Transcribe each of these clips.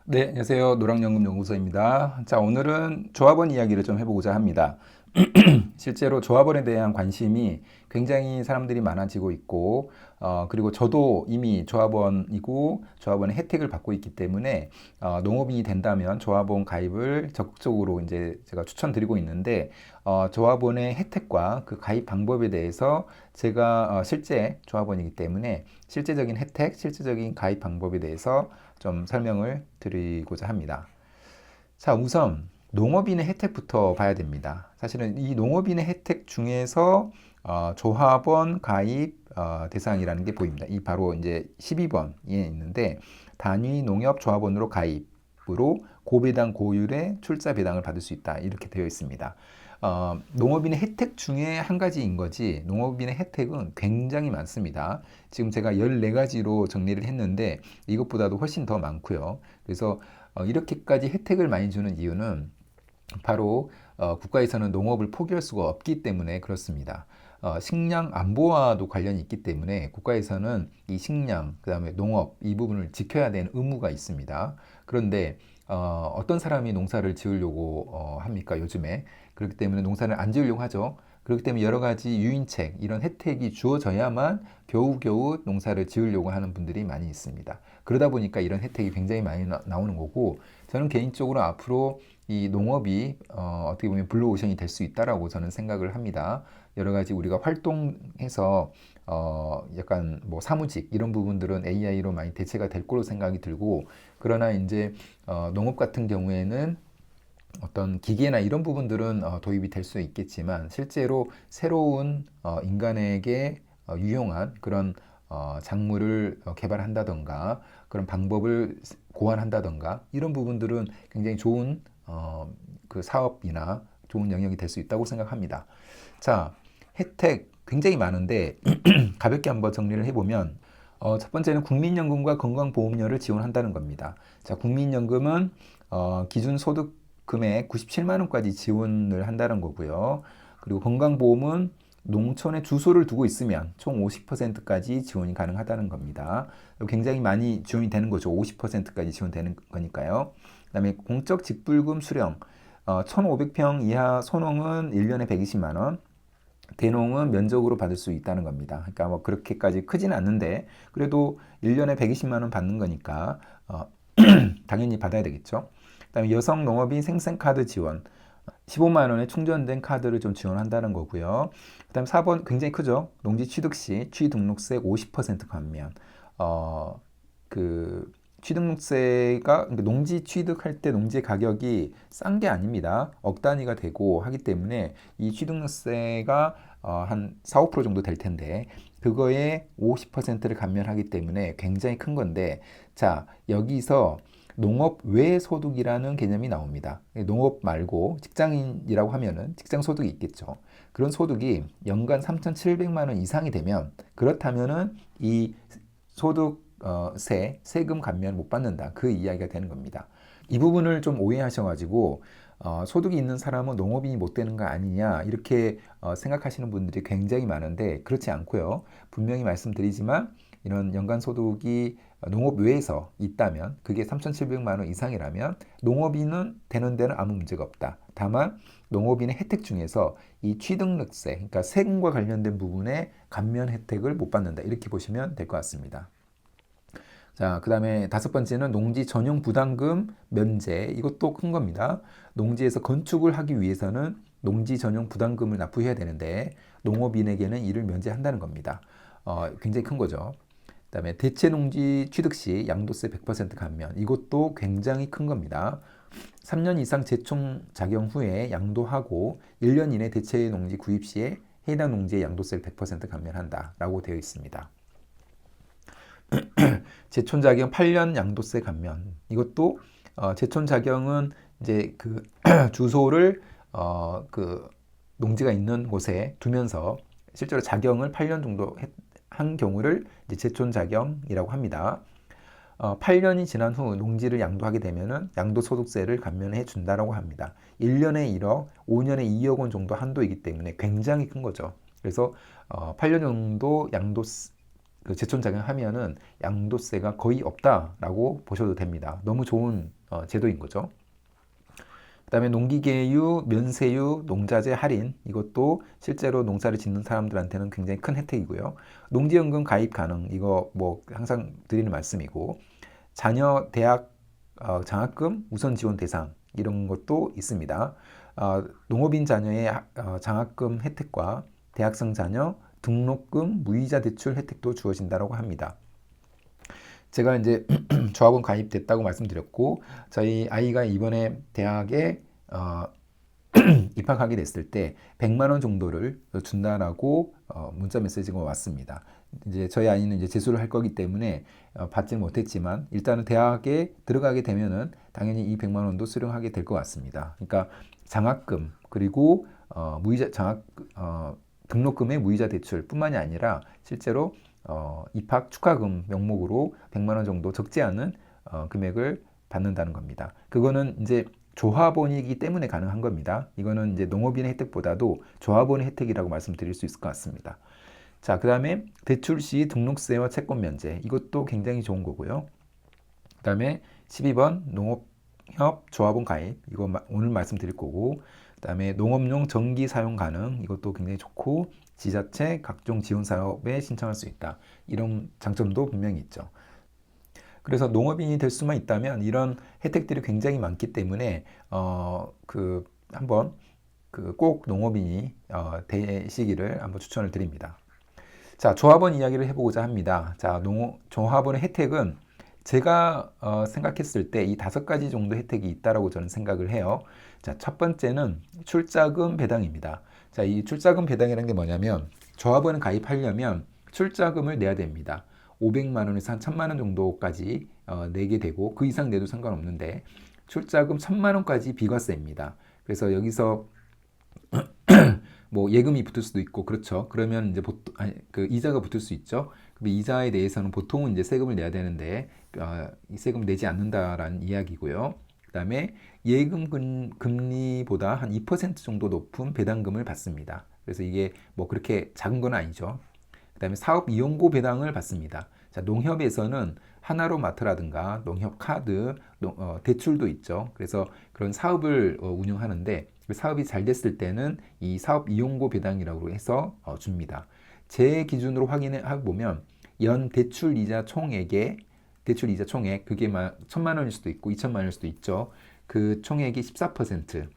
네, 안녕하세요. 노랑연금연구소입니다. 자, 오늘은 조합원 이야기를 좀 해보고자 합니다. 실제로 조합원에 대한 관심이 굉장히 사람들이 많아지고 있고, 그리고 저도 이미 조합원이고, 조합원의 혜택을 받고 있기 때문에, 농업인이 된다면 조합원 가입을 적극적으로 이제 제가 추천드리고 있는데, 조합원의 혜택과 그 가입 방법에 대해서 제가 실제 조합원이기 때문에 실제적인 혜택, 실제적인 가입 방법에 대해서 좀 설명을 드리고자 합니다. 자, 우선 농업인의 혜택부터 봐야 됩니다. 사실은 이 농업인의 혜택 중에서 조합원 가입 대상이라는 게 보입니다. 이 바로 이제 12번에 있는데 단위 농협 조합원으로 가입으로 고배당 고율의 출자 배당을 받을 수 있다. 이렇게 되어 있습니다. 농업인의 혜택 중에 한 가지인 거지 농업인의 혜택은 굉장히 많습니다. 지금 제가 14가지로 정리를 했는데 이것보다도 훨씬 더 많고요. 그래서 이렇게까지 혜택을 많이 주는 이유는 바로 국가에서는 농업을 포기할 수가 없기 때문에 그렇습니다. 식량 안보와도 관련이 있기 때문에 국가에서는 이 식량, 그 다음에 농업 이 부분을 지켜야 되는 의무가 있습니다. 그런데 어떤 사람이 농사를 지으려고 합니까, 요즘에? 그렇기 때문에 농사를 안 지으려고 하죠. 그렇기 때문에 여러 가지 유인책, 이런 혜택이 주어져야만 겨우겨우 농사를 지으려고 하는 분들이 많이 있습니다. 그러다 보니까 이런 혜택이 굉장히 많이 나오는 거고, 저는 개인적으로 앞으로 이 농업이 떻게 보면 블루오션이 될 수 있다라고 저는 생각을 합니다. 여러 가지 우리가 활동해서 약간 뭐 사무직 이런 부분들은 AI로 많이 대체가 될 거로 생각이 들고, 그러나 이제 농업 같은 경우에는 어떤 기계나 이런 부분들은 도입이 될 수 있겠지만 실제로 새로운 인간에게 유용한 그런 작물을 개발한다던가 그런 방법을 고안한다던가 이런 부분들은 굉장히 좋은 그 사업이나 좋은 영역이 될 수 있다고 생각합니다. 자, 혜택 굉장히 많은데 가볍게 한번 정리를 해보면 첫 번째는 국민연금과 건강보험료를 지원한다는 겁니다. 자, 국민연금은 기준 소득 금액 97만 원까지 지원을 한다는 거고요. 그리고 건강보험은 농촌에 주소를 두고 있으면 총 50%까지 지원이 가능하다는 겁니다. 굉장히 많이 지원이 되는 거죠. 50%까지 지원되는 거니까요. 그다음에 공적 직불금 수령 1,500평 이하 소농은 1년에 120만 원, 대농은 면적으로 받을 수 있다는 겁니다. 그러니까 뭐 그렇게까지 크지는 않는데 그래도 1년에 120만 원 받는 거니까 당연히 받아야 되겠죠. 그다음에 여성 농업인 생생카드 지원 15만 원에 충전된 카드를 좀 지원한다는 거고요. 그다음 4번 굉장히 크죠. 농지 취득 시 취등록세 50% 감면. 그 취등록세가 그러니까 농지 취득할 때 농지의 가격이 싼 게 아닙니다. 억 단위가 되고 하기 때문에 이 취등록세가 한 4, 5% 정도 될 텐데 그거에 50%를 감면하기 때문에 굉장히 큰 건데 자, 여기서 농업 외 소득이라는 개념이 나옵니다. 농업 말고 직장인이라고 하면은 직장 소득이 있겠죠. 그런 소득이 연간 3,700만 원 이상이 되면 그렇다면은 이 소득 세금 감면 못 받는다. 그 이야기가 되는 겁니다. 이 부분을 좀 오해하셔가지고 소득이 있는 사람은 농업인이 못 되는 거 아니냐 이렇게 생각하시는 분들이 굉장히 많은데 그렇지 않고요. 분명히 말씀드리지만 이런 연간 소득이 농업 외에서 있다면 그게 3,700만 원 이상이라면 농업인은 되는 데는 아무 문제가 없다. 다만 농업인의 혜택 중에서 이 취등록세, 그러니까 세금과 관련된 부분에 감면 혜택을 못 받는다. 이렇게 보시면 될 것 같습니다. 자, 그 다음에 다섯 번째는 농지 전용 부담금 면제. 이것도 큰 겁니다. 농지에서 건축을 하기 위해서는 농지 전용 부담금을 납부해야 되는데 농업인에게는 이를 면제한다는 겁니다. 굉장히 큰 거죠. 그다음에 대체 농지 취득 시 양도세 100% 감면. 이것도 굉장히 큰 겁니다. 3년 이상 재총 작용 후에 양도하고 1년 이내 대체 농지 구입 시에 해당 농지의 양도세를 100% 감면한다라고 되어 있습니다. 제촌자경 8년 양도세 감면. 이것도 제촌자경은 이제 그 주소를 그 농지가 있는 곳에 두면서 실제로 자경을 8년 정도 한 경우를 이제 제촌자경이라고 합니다. 8년이 지난 후 농지를 양도하게 되면은 양도소득세를 감면해 준다라고 합니다. 1년에 1억, 5년에 2억 원 정도 한도이기 때문에 굉장히 큰 거죠. 그래서 8년 정도 양도 그 제촌자격하면은 양도세가 거의 없다라고 보셔도 됩니다. 너무 좋은 제도인 거죠. 그다음에 농기계유, 면세유, 농자재 할인 이것도 실제로 농사를 짓는 사람들한테는 굉장히 큰 혜택이고요. 농지연금 가입 가능 이거 뭐 항상 드리는 말씀이고 자녀 대학 장학금 우선 지원 대상 이런 것도 있습니다. 농업인 자녀의 장학금 혜택과 대학생 자녀 등록금 무이자 대출 혜택도 주어진다고 합니다. 제가 이제 조합원 가입됐다고 말씀드렸고 저희 아이가 이번에 대학에 입학하게 됐을 때 100만 원 정도를 준다라고 문자 메시지가 왔습니다. 이제 저희 아이는 이제 재수를 할 거기 때문에 받지는 못했지만 일단은 대학에 들어가게 되면은 당연히 이 100만 원도 수령하게 될 것 같습니다. 그러니까 장학금 그리고 무이자 등록금의 무이자 대출뿐만이 아니라 실제로 입학 축하금 명목으로 100만 원 정도 적지 않은 금액을 받는다는 겁니다. 그거는 이제 조합원이기 때문에 가능한 겁니다. 이거는 이제 농업인의 혜택보다도 조합원의 혜택이라고 말씀드릴 수 있을 것 같습니다. 자, 그 다음에 대출 시 등록세와 채권 면제 이것도 굉장히 좋은 거고요. 그 다음에 12번 농업협 조합원 가입 이거 오늘 말씀드릴 거고 그 다음에 농업용 전기 사용 가능 이것도 굉장히 좋고 지자체 각종 지원 사업에 신청할 수 있다. 이런 장점도 분명히 있죠. 그래서 농업인이 될 수만 있다면 이런 혜택들이 굉장히 많기 때문에 한번 꼭 농업인이 되시기를 한번 추천을 드립니다. 자, 조합원 이야기를 해보고자 합니다. 자, 조합원의 혜택은 제가 생각했을 때 이 5가지 정도 혜택이 있다라고 저는 생각을 해요. 자, 첫 번째는 출자금 배당입니다. 자, 이 출자금 배당이라는 게 뭐냐면 조합원을 가입하려면 출자금을 내야 됩니다. 500만 원에서 한 1000만 원 정도까지 내게 되고 그 이상 내도 상관없는데 출자금 1000만 원까지 비과세입니다. 그래서 여기서 뭐 예금이 붙을 수도 있고 그렇죠. 그러면 이제 그 이자가 붙을 수 있죠. 그 이자에 대해서는 보통은 이제 세금을 내야 되는데 이 세금을 내지 않는다라는 이야기고요. 그다음에 예금 금리보다 한 2% 정도 높은 배당금을 받습니다. 그래서 이게 뭐 그렇게 작은 건 아니죠. 그다음에 사업 이용고 배당을 받습니다. 자, 농협에서는 하나로마트라든가 농협 카드, 대출도 있죠. 그래서 그런 사업을 운영하는데 그 사업이 잘 됐을 때는 이 사업 이용고 배당이라고 해서 줍니다. 제 기준으로 확인해 보면 연 대출 이자 총액 그게 막 1000만 원일 수도 있고 2000만 원일 수도 있죠. 그 총액이 14%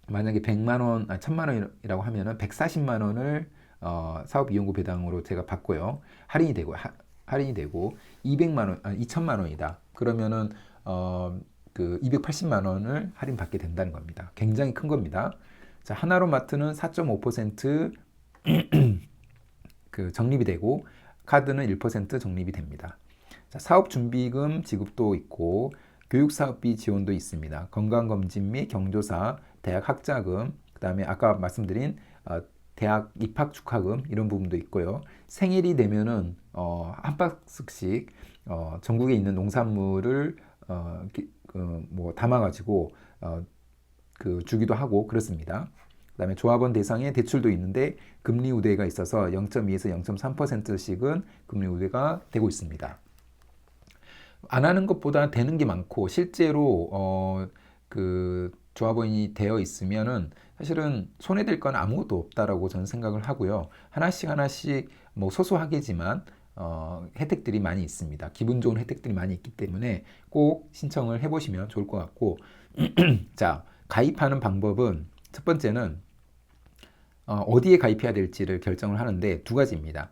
만약에 100만 원, 1000만 원이라고 하면은 140만 원을 사업 이용고 배당으로 제가 받고요. 할인이 되고 200만 원, 2천만 원이다. 그러면은 그 280만 원을 할인받게 된다는 겁니다. 굉장히 큰 겁니다. 자, 하나로마트는 4.5% 그 적립이 되고 카드는 1% 적립이 됩니다. 자, 사업준비금 지급도 있고 교육사업비 지원도 있습니다. 건강검진 및 경조사, 대학 학자금, 그 다음에 아까 말씀드린 대학 입학 축하금 이런 부분도 있고요. 생일이 되면은 한 박스씩 전국에 있는 농산물을 뭐 담아가지고 그 주기도 하고 그렇습니다. 그다음에 조합원 대상의 대출도 있는데 금리 우대가 있어서 0.2에서 0.3%씩은 금리 우대가 되고 있습니다. 안 하는 것보다 되는 게 많고 실제로 그 조합원이 되어 있으면은 사실은 손해될 건 아무것도 없다라고 저는 생각을 하고요. 하나씩 뭐 소소하게지만 혜택들이 많이 있습니다. 기분 좋은 혜택들이 많이 있기 때문에 꼭 신청을 해보시면 좋을 것 같고 자, 가입하는 방법은 첫 번째는 어디에 가입해야 될지를 결정을 하는데 두 가지입니다.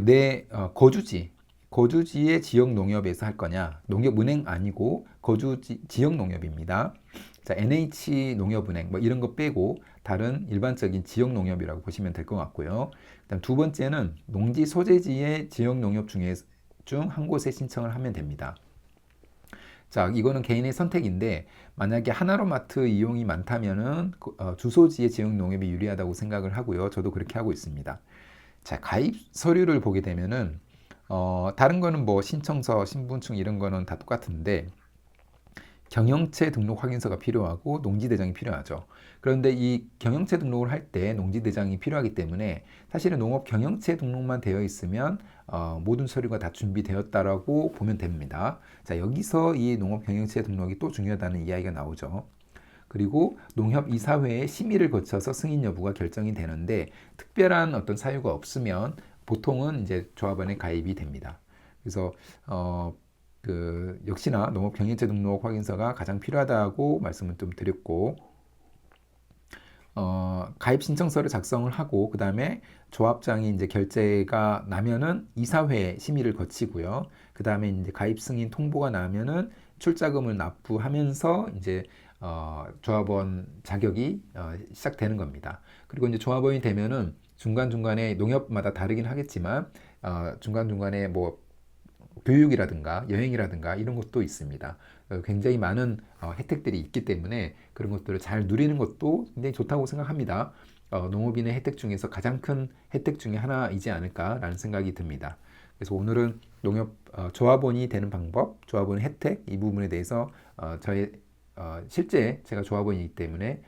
내 거주지의 지역 농협에서 할 거냐, 농협은행 아니고 지역 농협입니다. 자, NH 농협은행 뭐 이런 거 빼고 다른 일반적인 지역 농협이라고 보시면 될 것 같고요. 그다음 두 번째는 농지 소재지의 지역 농협 중 한 곳에 신청을 하면 됩니다. 자, 이거는 개인의 선택인데 만약에 하나로마트 이용이 많다면은 주소지의 지역 농협이 유리하다고 생각을 하고요. 저도 그렇게 하고 있습니다. 자, 가입 서류를 보게 되면은 다른 거는 뭐 신청서, 신분증 이런 거는 다 똑같은데 경영체 등록 확인서가 필요하고 농지대장이 필요하죠. 그런데 이 경영체 등록을 할 때 농지대장이 필요하기 때문에 사실은 농업 경영체 등록만 되어 있으면 모든 서류가 다 준비되었다라고 보면 됩니다. 자, 여기서 이 농업 경영체 등록이 또 중요하다는 이야기가 나오죠. 그리고 농협이사회의 심의를 거쳐서 승인 여부가 결정이 되는데 특별한 어떤 사유가 없으면 보통은 이제 조합원에 가입이 됩니다. 그래서 역시나 농업 경영체 등록 확인서가 가장 필요하다고 말씀을 좀 드렸고, 가입 신청서를 작성을 하고 그 다음에 조합장이 이제 결재가 나면은 이사회 심의를 거치고요. 그 다음에 이제 가입 승인 통보가 나면은 출자금을 납부하면서 이제 조합원 자격이 시작되는 겁니다. 그리고 이제 조합원이 되면은 중간중간에 농협마다 다르긴 하겠지만 중간중간에 뭐 교육이라든가 여행이라든가 이런 것도 있습니다. 굉장히 많은 혜택들이 있기 때문에 그런 것들을 잘 누리는 것도 굉장히 좋다고 생각합니다. 농업인의 혜택 중에서 가장 큰 혜택 중에 하나이지 않을까라는 생각이 듭니다. 그래서 오늘은 농협 조합원이 되는 방법, 조합원 혜택 이 부분에 대해서 저의 실제 제가 조합원이기 때문에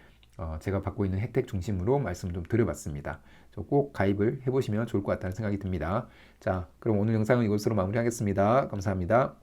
제가 받고 있는 혜택 중심으로 말씀 좀 드려봤습니다. 꼭 가입을 해보시면 좋을 것 같다는 생각이 듭니다. 자, 그럼 오늘 영상은 이것으로 마무리하겠습니다. 감사합니다.